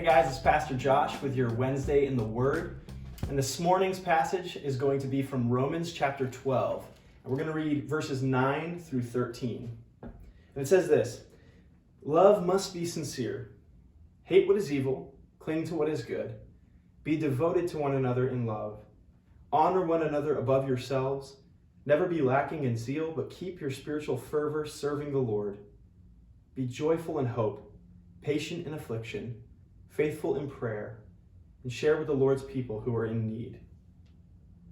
Hey guys, it's Pastor Josh with your Wednesday in the Word. And this morning's passage is going to be from Romans chapter 12. And we're going to read verses 9 through 13. And it says this: Love must be sincere. Hate what is evil. Cling to what is good. Be devoted to one another in love. Honor one another above yourselves. Never be lacking in zeal, but keep your spiritual fervor serving the Lord. Be joyful in hope, patient in affliction, faithful in prayer, and share with the Lord's people who are in need.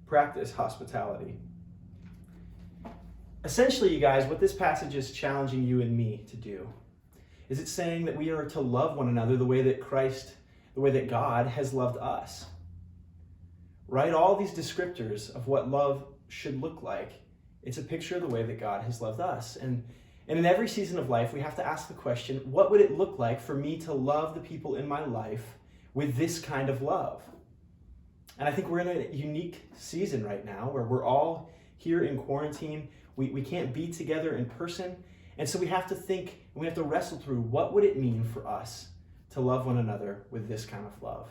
Practice hospitality. Essentially, you guys, what this passage is challenging you and me to do is it's saying that we are to love one another the way that God has loved us. Right? All these descriptors of what love should look like, it's a picture of the way that God has loved us. And in every season of life, we have to ask the question, what would it look like for me to love the people in my life with this kind of love? And I think we're in a unique season right now where we're all here in quarantine. We can't be together in person. And so we have to think, and we have to wrestle through, what would it mean for us to love one another with this kind of love?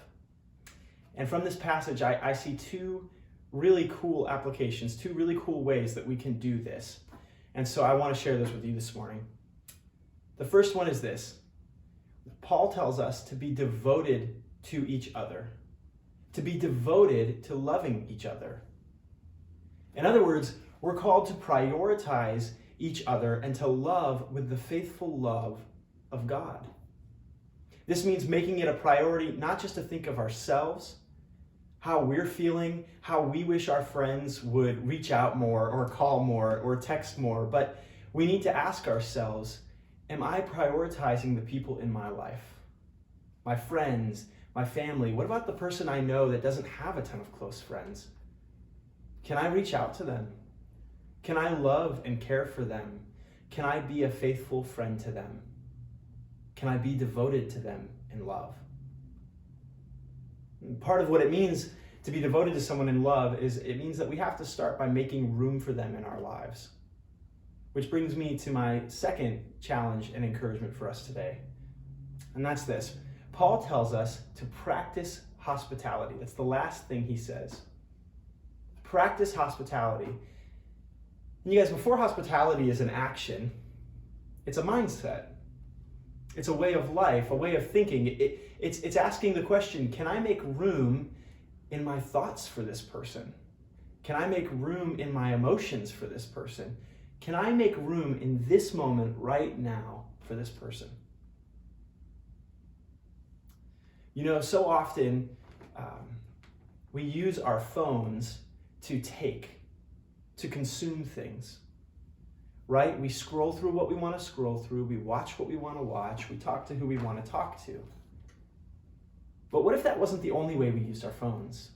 And from this passage, I see two really cool applications, two really cool ways that we can do this. And so I want to share this with you this morning. The first one is this. Paul tells us to be devoted to each other, to be devoted to loving each other. In other words, we're called to prioritize each other and to love with the faithful love of God. This means making it a priority not just to think of ourselves, how we're feeling, how we wish our friends would reach out more or call more or text more, but we need to ask ourselves, am I prioritizing the people in my life? My friends, my family? What about the person I know that doesn't have a ton of close friends? Can I reach out to them? Can I love and care for them? Can I be a faithful friend to them? Can I be devoted to them in love? Part of what it means to be devoted to someone in love is it means that we have to start by making room for them in our lives. Which brings me to my second challenge and encouragement for us today. And that's this. Paul tells us to practice hospitality. That's the last thing he says. Practice hospitality. And you guys, before hospitality is an action, it's a mindset. It's a way of life, a way of thinking. It's asking the question, can I make room in my thoughts for this person? Can I make room in my emotions for this person? Can I make room in this moment right now for this person? You know, so often we use our phones to consume things. Right? We scroll through what we want to scroll through. We watch what we want to watch. We talk to who we want to talk to. But what if that wasn't the only way we used our phones?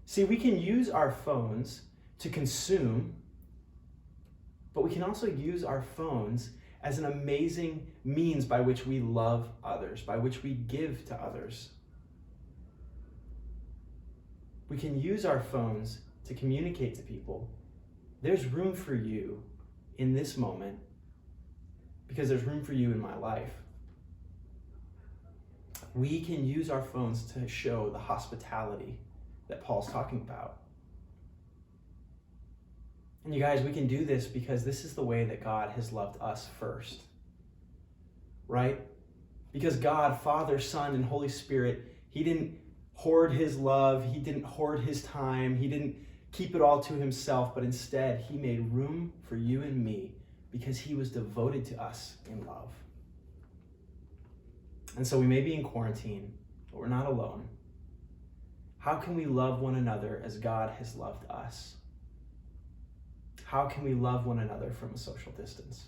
See, we can use our phones to consume, but we can also use our phones as an amazing means by which we love others, by which we give to others. We can use our phones to communicate to people. There's room for you in this moment because there's room for you in my life. We can use our phones to show the hospitality that Paul's talking about. And you guys, we can do this because this is the way that God has loved us first. Right? Because God, Father, Son, and Holy Spirit, He didn't hoard His love, He didn't hoard His time, He didn't keep it all to Himself, but instead He made room for you and me because He was devoted to us in love. And so we may be in quarantine, but we're not alone. How can we love one another as God has loved us? How can we love one another from a social distance?